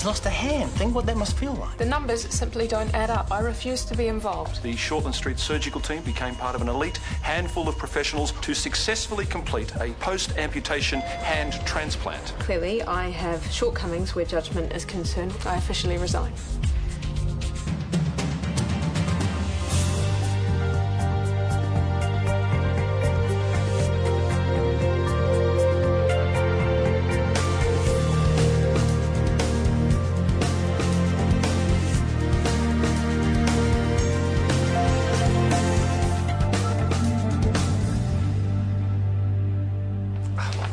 He's lost a hand. Think what that must feel like. The numbers simply don't add up. I refuse to be involved. The Shortland Street surgical team became part of an elite handful of professionals to successfully complete a post-amputation hand transplant. Clearly, I have shortcomings where judgment is concerned. I officially resign.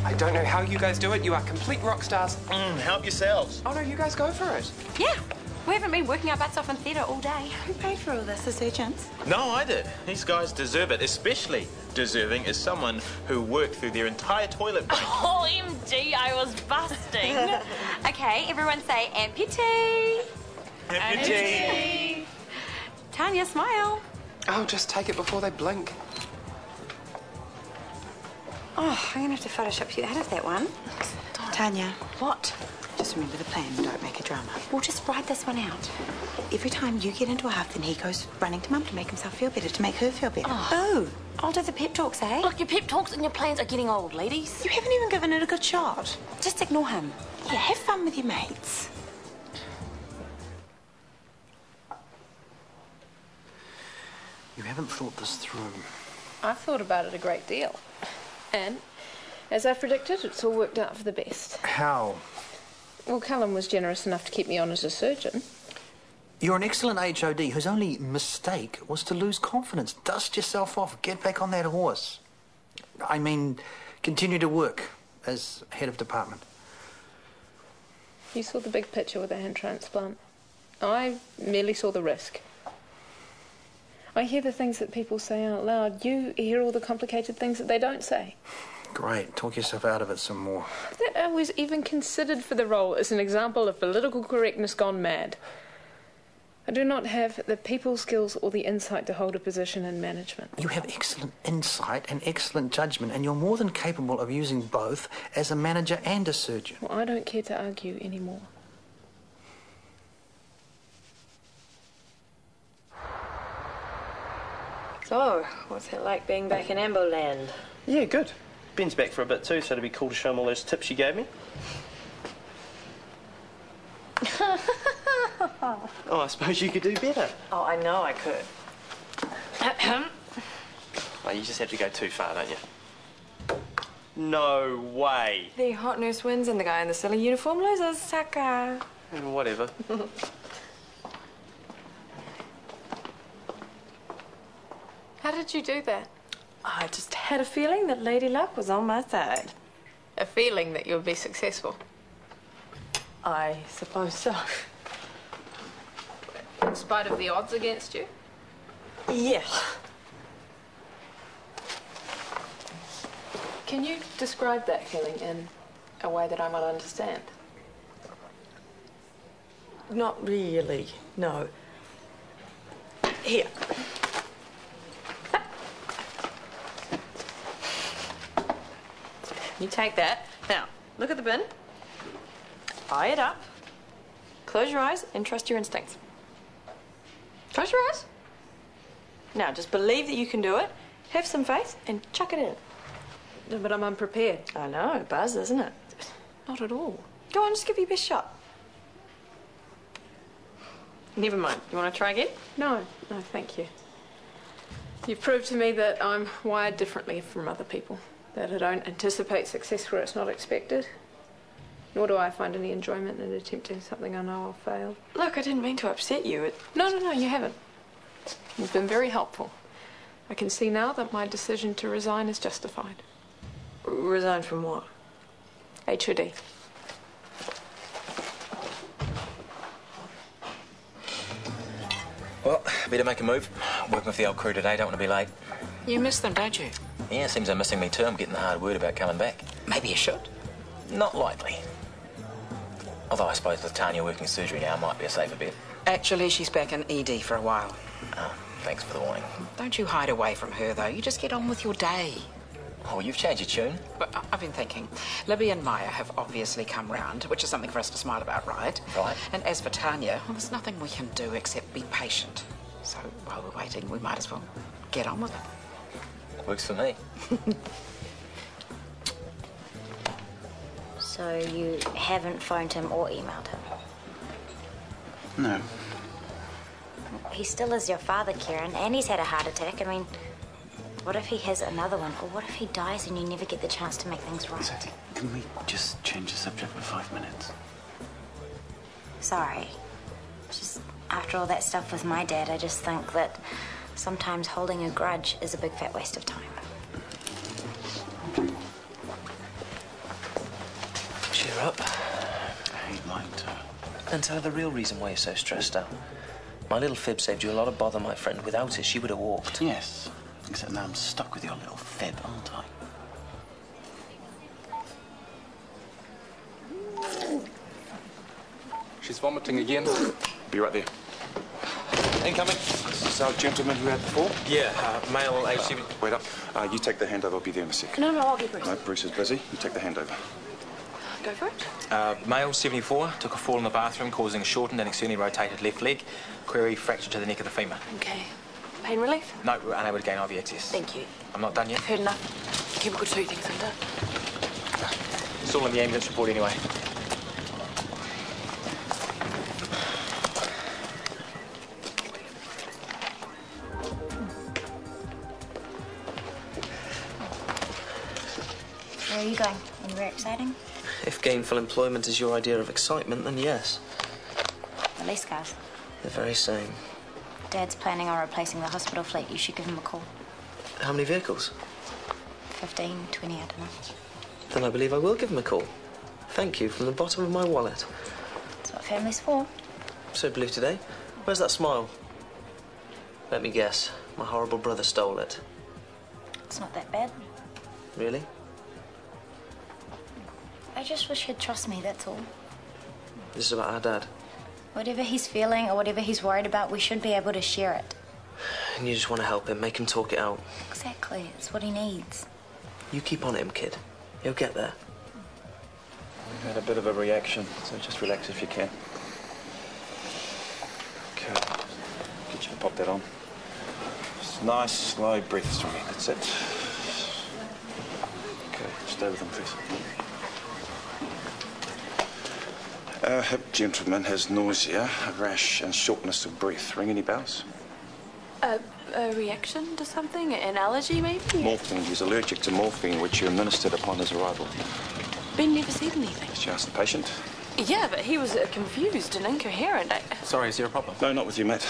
I don't know how you guys do it. You are complete rock stars. Help yourselves. Oh, no, you guys go for it. Yeah, we haven't been working our butts off in theatre all day. Who paid for all this, the surgeons? No, I did. These guys deserve it. Especially deserving is someone who worked through their entire toilet break. OMG, I was busting. Okay, everyone say amputee. Amputee. Tanya, smile. Oh, just take it before they blink. Oh, I'm going to have to Photoshop you out of that one. Tanya, What? just remember the plan. Don't make a drama. We'll just ride this one out. Every time you get into a huff, then he goes running to Mum to make himself feel better, to make her feel better. Oh, I'll do the pep talks, eh? Look, your pep talks and your plans are getting old, ladies. you haven't even given it a good shot. Just ignore him. Yeah, have fun with your mates. You haven't thought this through. I've thought about it a great deal. And, as I predicted, it's all worked out for the best. How? Well, Callum was generous enough to keep me on as a surgeon. You're an excellent HOD whose only mistake was to lose confidence. Dust yourself off. Get back on that horse. I mean, continue to work as head of department. You saw the big picture with the hand transplant. I merely saw the risk. I hear the things that people say out loud. You hear all the complicated things that they don't say. Great. Talk yourself out of it some more. That I was even considered for the role is an example of political correctness gone mad. I do not have the people skills or the insight to hold a position in management. You have excellent insight and excellent judgment, and you're more than capable of using both as a manager and a surgeon. Well, I don't care to argue anymore. So, what's it like being back in Amboland? Yeah, good. Ben's back for a bit too, so it'd be cool to show him all those tips you gave me. Oh, I suppose you could do better. Oh, I know I could. Oh, you just have to go too far, don't you? No way. The hot nurse wins and the guy in the silly uniform loses, sucker. Whatever. How did you do that? I just had a feeling that Lady Luck was on my side. A feeling that you'll be successful. I suppose so. In spite of the odds against you? Yeah. Can you describe that feeling in a way that I might understand? Not really, no. Here. You take that. Now, look at the bin. Eye it up. Close your eyes and trust your instincts. Close your eyes. Now, just believe that you can do it. Have some faith and chuck it in. No, but I'm unprepared. I know, buzz, isn't it? Not at all. Go on, just give it your best shot. Never mind. You want to try again? No, thank you. You've proved to me that I'm wired differently from other people. That I don't anticipate success where it's not expected. Nor do I find any enjoyment in attempting something I know I'll fail. Look, I didn't mean to upset you. No, you haven't. You've been very helpful. I can see now that my decision to resign is justified. Resign from what? HOD. Well, better make a move. Working with the old crew today, don't want to be late. You miss them, don't you? Yeah, seems they're missing me too. I'm getting the hard word about coming back. Maybe you should. Not likely. Although I suppose with Tanya working surgery now, might be a safer bet. Actually, she's back in ED for a while. Oh, thanks for the warning. Don't you hide away from her, though. You just get on with your day. Oh, you've changed your tune. But I've been thinking, Libby and Maya have obviously come round, which is something for us to smile about, right? Right. And as for Tanya, well, there's nothing we can do except be patient. So while we're waiting, we might as well get on with it. Works for me. So you haven't phoned him or emailed him? No. He still is your father, Kieran, and he's had a heart attack. I mean, what if he has another one? Or what if he dies and you never get the chance to make things right? Sadie, can we just change the subject for 5 minutes? Sorry. Just after all that stuff with my dad, I just think that sometimes holding a grudge is a big fat waste of time. Cheer up. I hate lying to her. And tell her the real reason why you're so stressed out. My little fib saved you a lot of bother, my friend. Without it, she would have walked. Yes. Except now I'm stuck with your little fib, aren't I? She's vomiting again. Be right there. Incoming. This is our gentleman who had the fall? Yeah, male age 7. Wait up. You take the handover. I'll be there in a sec. No, I'll get Bruce. No, Bruce is busy. You take the handover. Go for it. Male 74, took a fall in the bathroom, causing a shortened and externally rotated left leg. Query fracture to the neck of the femur. Okay. Pain relief? No, we're unable to gain IVHS. Thank you. I'm not done yet. Heard enough. Keep a good 2 things under. It's all in the ambulance report anyway. Where are you going? Anywhere exciting? If gainful employment is your idea of excitement, then yes. Police cars. The very same. Dad's planning on replacing the hospital fleet. You should give him a call. How many vehicles? 15, 20, I don't know. Then I believe I will give him a call. Thank you from the bottom of my wallet. That's what family's for. So blue today. Where's that smile? Let me guess. My horrible brother stole it. It's not that bad. Really? I just wish he'd trust me, that's all. This is about our dad. Whatever he's feeling or whatever he's worried about, we should be able to share it. And you just want to help him, make him talk it out. Exactly. It's what he needs. You keep on him, kid. He'll get there. We've had a bit of a reaction, so just relax if you can. Okay. Get you to pop that on. Just nice, slow breaths from me. That's it. Okay, stay with him, please. Our hip gentleman has nausea, a rash, and shortness of breath. Ring any bells? A reaction to something? An allergy, maybe? Morphine. He's allergic to morphine, which you administered upon his arrival. Ben never said anything. Did you ask the patient? Yeah, but he was confused and incoherent. Sorry, is there a problem? No, not with you, mate.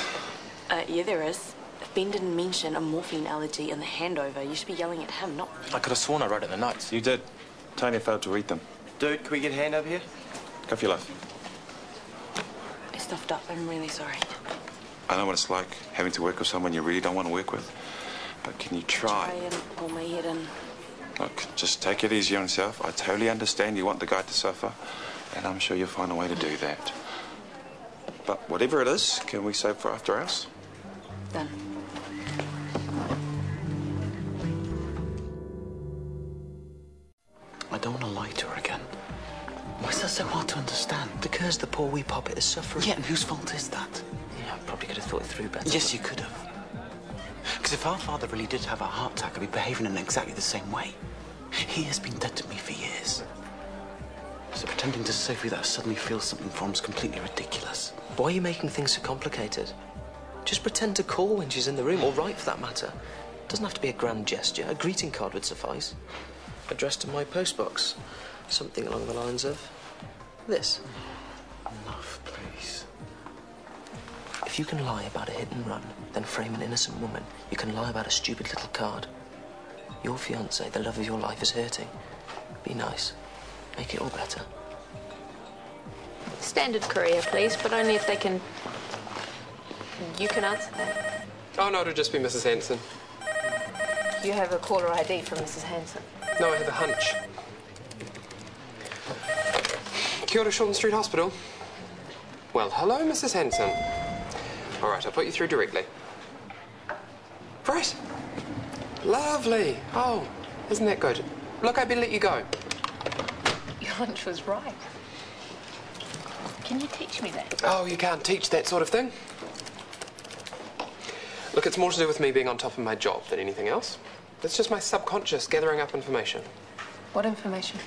Yeah, there is. If Ben didn't mention a morphine allergy in the handover, you should be yelling at him, not me. I could have sworn I wrote it in the notes. You did. Tanya failed to read them. Dude, can we get a hand over here? Go for your life. I stuffed up. I'm really sorry. I know what it's like, having to work with someone you really don't want to work with. But can you try? Try and pull my head in. Look, just take it easy on yourself. I totally understand you want the guy to suffer, and I'm sure you'll find a way to do that. But whatever it is, can we save for after hours? Done. I don't want to lie to her again. Why is that so hard to understand? Because the poor wee poppet is suffering. Yeah, and whose fault is that? Yeah, I probably could have thought it through better. Yes, you could have. Because if our father really did have a heart attack, I'd be behaving in exactly the same way. He has been dead to me for years. So pretending to Sophie that I suddenly feel something for him is completely ridiculous. Why are you making things so complicated? Just pretend to call when she's in the room, or write for that matter. Doesn't have to be a grand gesture. A greeting card would suffice. Addressed to my postbox. Something along the lines of this. Enough, please. If you can lie about a hit and run, then frame an innocent woman, you can lie about a stupid little card. Your fiancé, the love of your life, is hurting. Be nice. Make it all better. Standard courier, please, but only if they can... You can answer that. Oh, no, it'll just be Mrs. Hanson. You have a caller ID from Mrs. Hanson. No, I have a hunch. Kia ora, Shortland Street Hospital. Well, hello, Mrs. Hanson. All right, I'll put you through directly. Right. Lovely. Oh, Isn't that good? Look, I better let you go. Your lunch was right. Can you teach me that? Oh, you can't teach that sort of thing. Look, it's more to do with me being on top of my job than anything else. It's just my subconscious gathering up information. What information?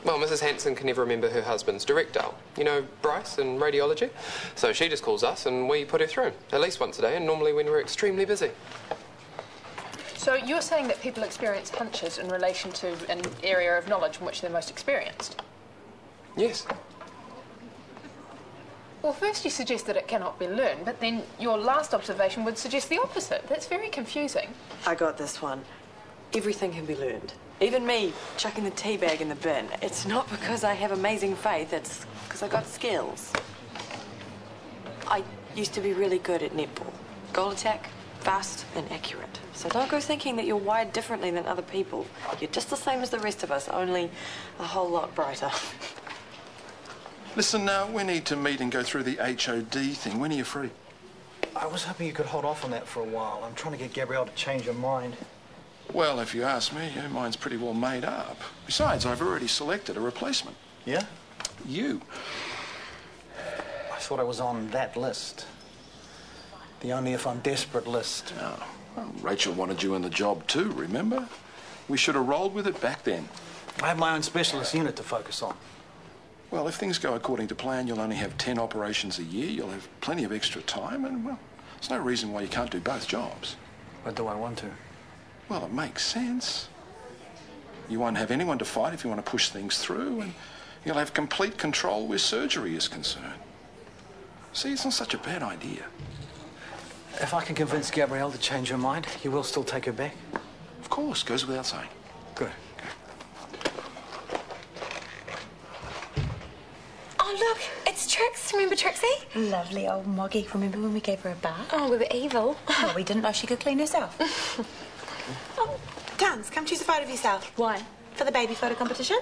Well, Mrs. Hanson can never remember her husband's direct dial. You know, Bryce in radiology? So she just calls us and we put her through, at least once a day, and normally when we're extremely busy. So you're saying that people experience hunches in relation to an area of knowledge in which they're most experienced? Yes. Well, first you suggest that it cannot be learned, but then your last observation would suggest the opposite. That's very confusing. I got this one. Everything can be learned. Even me chucking the tea bag in the bin. It's not because I have amazing faith, it's because I got skills. I used to be really good at netball. Goal attack, fast and accurate. So don't go thinking that you're wired differently than other people. You're just the same as the rest of us, only a whole lot brighter. Listen, we need to meet and go through the HOD thing. When are you free? I was hoping you could hold off on that for a while. I'm trying to get Gabrielle to change her mind. Well, if you ask me, her mind's pretty well made up. Besides, I've already selected a replacement. Yeah? You. I thought I was on that list. The only if I'm desperate list. Oh, well, Rachel wanted you in the job too, remember? We should have rolled with it back then. I have my own specialist unit to focus on. Well, if things go according to plan, you'll only have 10 operations a year. You'll have plenty of extra time and, well, there's no reason why you can't do both jobs. But do I want to? Well, it makes sense. You won't have anyone to fight if you want to push things through, and you'll have complete control where surgery is concerned. See, it's not such a bad idea. If I can convince Gabrielle to change her mind, you will still take her back? Of course, goes without saying. Good. Oh, look, it's Trix. Remember Trixie? Lovely old Moggy. Remember when we gave her a bath? Oh, we were evil. Well, we didn't know she could clean herself. Oh, Dance, come choose a photo of yourself. Why? For the baby photo competition.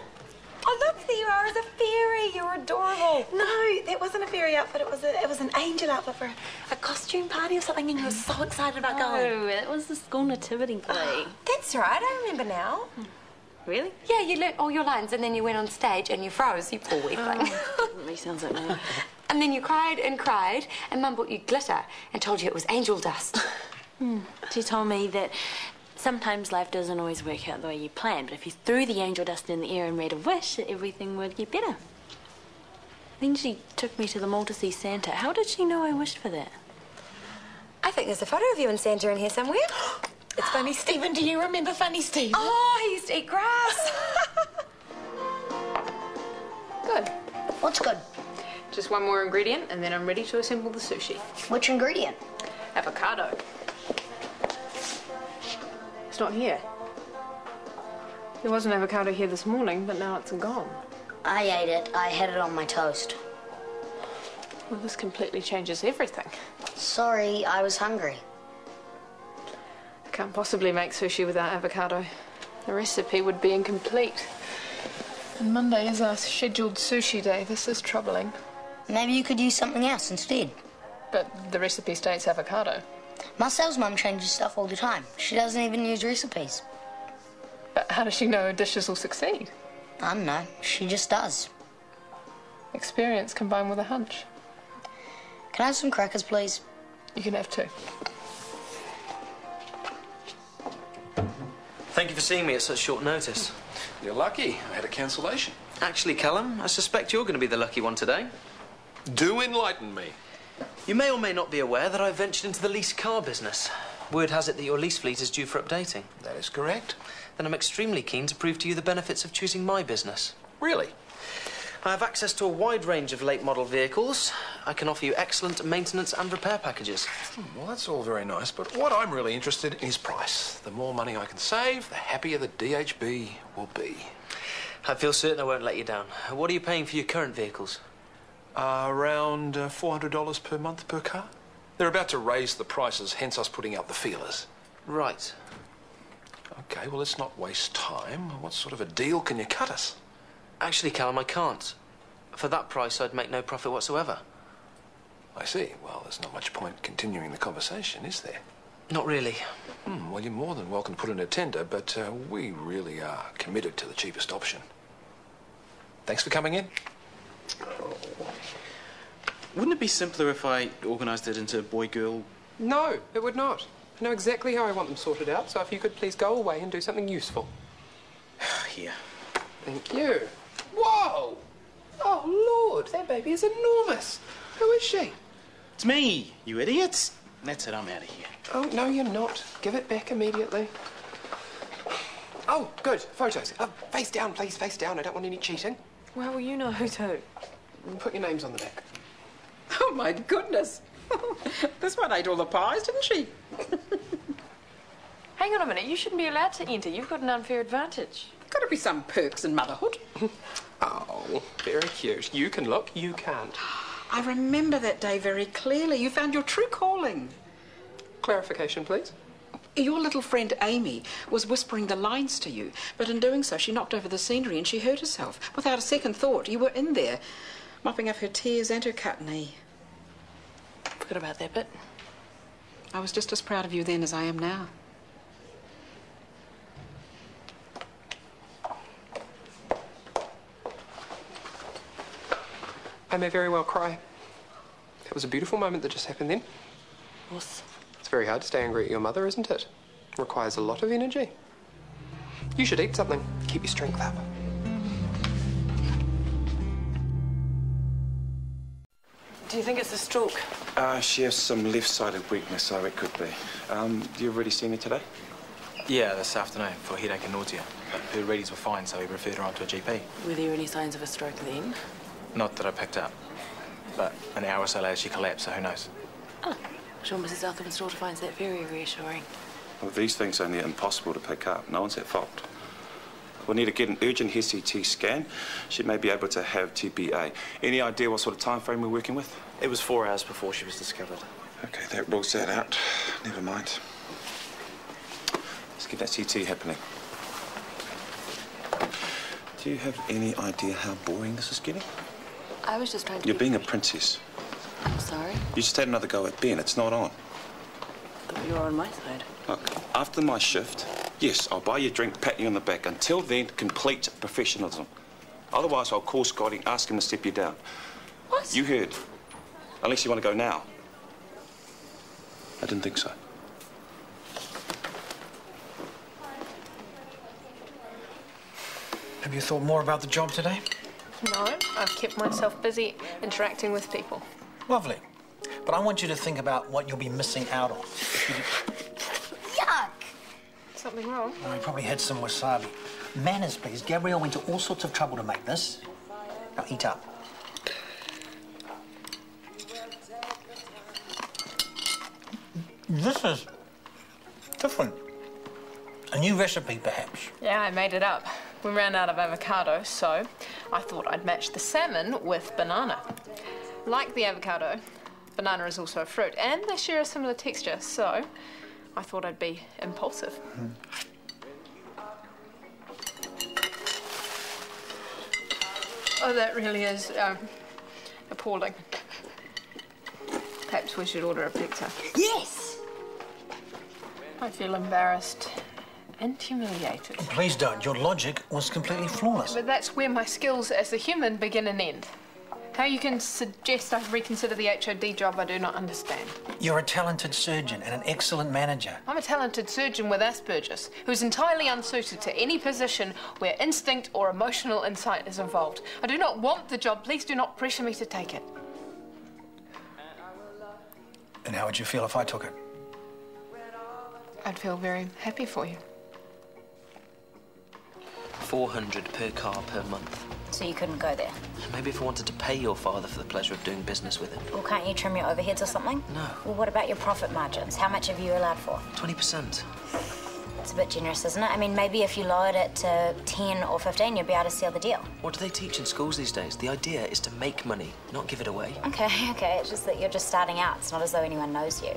Oh, look, there you are as a fairy. You're adorable. No, that wasn't a fairy outfit. It was an angel outfit for a costume party or something, and you were so excited about going. Oh, it was the school nativity play. That's right, I remember now. Really? Yeah, you learnt all your lines and then you went on stage and you froze, you poor weakling. Definitely sounds like me. And then you cried and Mum bought you glitter and told you it was angel dust. She told me that sometimes life doesn't always work out the way you plan, but if you threw the angel dust in the air and made a wish, everything would get better. Then she took me to the mall to see Santa. How did she know I wished for that? I think there's a photo of you and Santa in here somewhere. It's Funny Stephen. Do you remember Funny Stephen? Oh, he used to eat grass. Good. What's good? Just one more ingredient and then I'm ready to assemble the sushi. Which ingredient? Avocado. It's not here. There was an avocado here this morning, but now it's gone. I ate it. I had it on my toast. Well, this completely changes everything. Sorry, I was hungry. I can't possibly make sushi without avocado. The recipe would be incomplete. And Monday is our scheduled sushi day. This is troubling. Maybe you could use something else instead. But the recipe states avocado. Marcel's mum changes stuff all the time. She doesn't even use recipes. But how does she know her dishes will succeed? I don't know. She just does. Experience combined with a hunch. Can I have some crackers, please? You can have 2. Thank you for seeing me at such short notice. You're lucky. I had a cancellation. Actually, Callum, I suspect you're going to be the lucky one today. Do enlighten me. You may or may not be aware that I've ventured into the leased car business. Word has it that your lease fleet is due for updating. That is correct. Then I'm extremely keen to prove to you the benefits of choosing my business. Really? I have access to a wide range of late model vehicles. I can offer you excellent maintenance and repair packages. Well, that's all very nice, but what I'm really interested in is price. The more money I can save, the happier the DHB will be. I feel certain I won't let you down. What are you paying for your current vehicles? Around $400 per month per car. They're about to raise the prices, hence us putting out the feelers. Right. Okay, well, let's not waste time. What sort of a deal can you cut us? Actually, Callum, I can't. For that price, I'd make no profit whatsoever. I see. Well, there's not much point continuing the conversation, is there? Not really. Well, you're more than welcome to put in a tender, but we really are committed to the cheapest option. Thanks for coming in. Wouldn't it be simpler if I organised it into boy-girl? No, it would not. I know exactly how I want them sorted out, so if you could please go away and do something useful. Here. Thank you. Whoa! Oh, Lord, that baby is enormous. Who is she? It's me, you idiots. That's it, I'm out of here. Oh, no, you're not. Give it back immediately. Oh, good. Photos. Face down, please. Face down. I don't want any cheating. Well, you know who to. Put your names on the back. Oh, my goodness. This one ate all the pies, didn't she? Hang on a minute. You shouldn't be allowed to enter. You've got an unfair advantage. Got to be some perks in motherhood. Oh, very cute. You can look, you can't. I remember that day very clearly. You found your true calling. Clarification, please. Your little friend Amy was whispering the lines to you, but in doing so she knocked over the scenery and she hurt herself. Without a second thought, you were in there, mopping up her tears and her cut knee. Forgot about that bit. I was just as proud of you then as I am now. I may very well cry. That was a beautiful moment that just happened then. Yes. It's very hard to stay angry at your mother, isn't it? It requires a lot of energy. You should eat something. Keep your strength up. Do you think it's a stroke? She has some left-sided weakness, so it could be. You've already seen her today? Yeah, this afternoon for headache and nausea. But her readings were fine, so we referred her on to a GP. Were there any signs of a stroke then? Not that I picked up. But an hour or so later she collapsed, so who knows? Oh, I'm sure Mrs. Southern's daughter finds that very reassuring. Well, these things are near impossible to pick up. No one's at fault. We'll need to get an urgent HCT scan. She may be able to have TBA. Any idea what sort of time frame we're working with? It was 4 hours before she was discovered. Okay, that rules that out. Never mind. Let's get that CT happening. Do you have any idea how boring this is getting? I was just trying to... You're being a princess. I'm sorry. You just had another go at Ben. It's not on. Thought you were on my side. Look, after my shift, yes, I'll buy you a drink, pat you on the back. Until then, complete professionalism. Otherwise, I'll call Scotty, ask him to step you down. What? You heard. Unless you want to go now. I didn't think so. Have you thought more about the job today? No, I've kept myself busy interacting with people. Lovely. But I want you to think about what you'll be missing out on. Yuck! Something wrong? Oh, you probably had some wasabi. Manners, please. Gabrielle went to all sorts of trouble to make this. Now eat up. This is different. A new recipe, perhaps. Yeah, I made it up. We ran out of avocado, so I thought I'd match the salmon with banana. Like the avocado, banana is also a fruit, and they share a similar texture, so I thought I'd be impulsive. Oh, that really is appalling. Perhaps we should order a pizza. Yes! I feel embarrassed and humiliated. Please don't. Your logic was completely flawless. But that's where my skills as a human begin and end. How you can suggest I reconsider the HOD job, I do not understand. You're a talented surgeon and an excellent manager. I'm a talented surgeon with Asperger's, who's entirely unsuited to any position where instinct or emotional insight is involved. I do not want the job. Please do not pressure me to take it. And how would you feel if I took it? I'd feel very happy for you. 400 per car per month. So you couldn't go there? Maybe if I wanted to pay your father for the pleasure of doing business with him. Well, can't you trim your overheads or something? No. Well, what about your profit margins? How much have you allowed for? 20%. It's a bit generous, isn't it? I mean, maybe if you lowered it to 10 or 15, you'd be able to seal the deal. What do they teach in schools these days? The idea is to make money, not give it away. Okay. It's just that you're just starting out. It's not as though anyone knows you.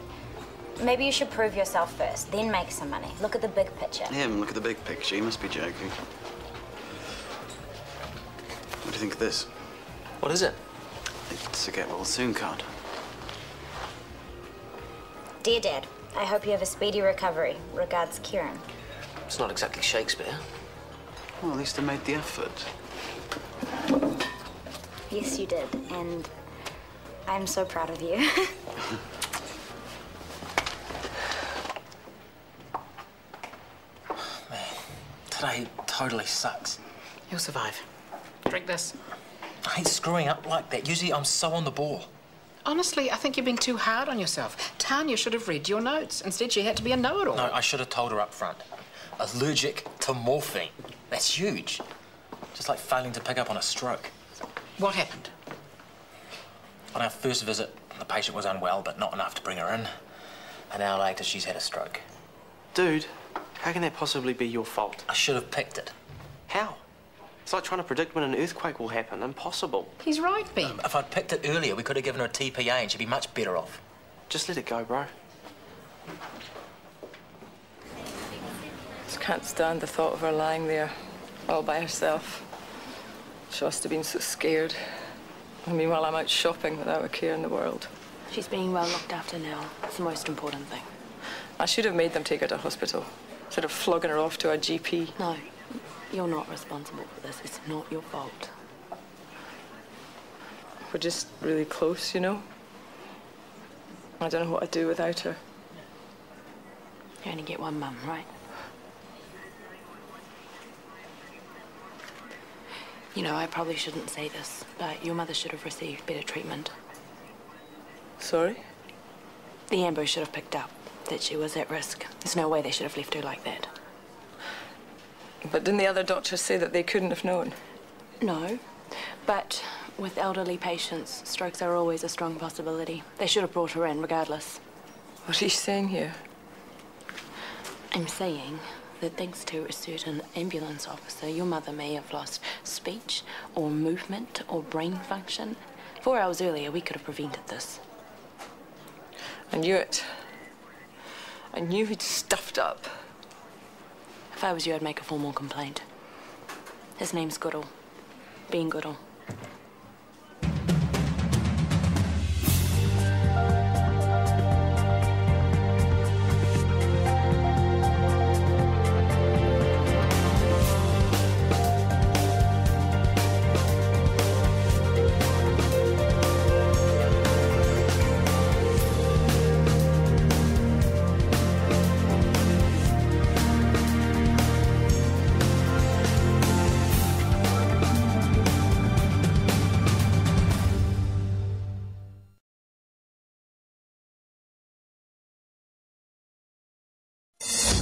Maybe you should prove yourself first, then make some money. Look at the big picture. Yeah, look at the big picture. You must be joking. What do you think of this? What is it? It's a get well soon card. Dear Dad, I hope you have a speedy recovery. Regards, Kieran. It's not exactly Shakespeare. Well, at least I made the effort. Yes, you did, and I'm so proud of you. Today totally sucks. You'll survive. Drink this. I hate screwing up like that. Usually I'm so on the ball. Honestly, I think you've been too hard on yourself. Tanya should have read your notes. Instead, she had to be a know-it-all. No, I should have told her up front. Allergic to morphine. That's huge. Just like failing to pick up on a stroke. What happened? On our first visit, the patient was unwell, but not enough to bring her in. An hour later, she's had a stroke. Dude, how can that possibly be your fault? I should have picked it. How? It's like trying to predict when an earthquake will happen. Impossible. He's right, Ben. If I'd picked it earlier, we could have given her a TPA and she'd be much better off. Just let it go, bro. Just can't stand the thought of her lying there, all by herself. She must have been so scared. And meanwhile, I'm out shopping without a care in the world. She's being well looked after now. It's the most important thing. I should have made them take her to hospital, instead of flogging her off to a GP. No, you're not responsible for this. It's not your fault. We're just really close, you know? I don't know what I'd do without her. You only get one mum, right? You know, I probably shouldn't say this, but your mother should have received better treatment. Sorry? The ambush should have picked up that she was at risk. There's no way they should have left her like that. But didn't the other doctors say that they couldn't have known? No, but with elderly patients, strokes are always a strong possibility. They should have brought her in regardless. What are you saying here? I'm saying that thanks to a certain ambulance officer, your mother may have lost speech or movement or brain function. 4 hours earlier, we could have prevented this. I knew it. I knew he'd stuffed up. If I was you, I'd make a formal complaint. His name's Goodall. Ben Goodall.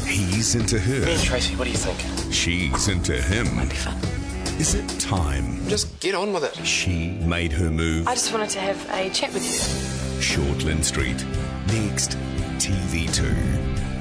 He's into her. Me and Tracy, what do you think? She's into him. Might be fun. Is it time? Just get on with it. She made her move. I just wanted to have a chat with you. Shortland Street. Next, TV2.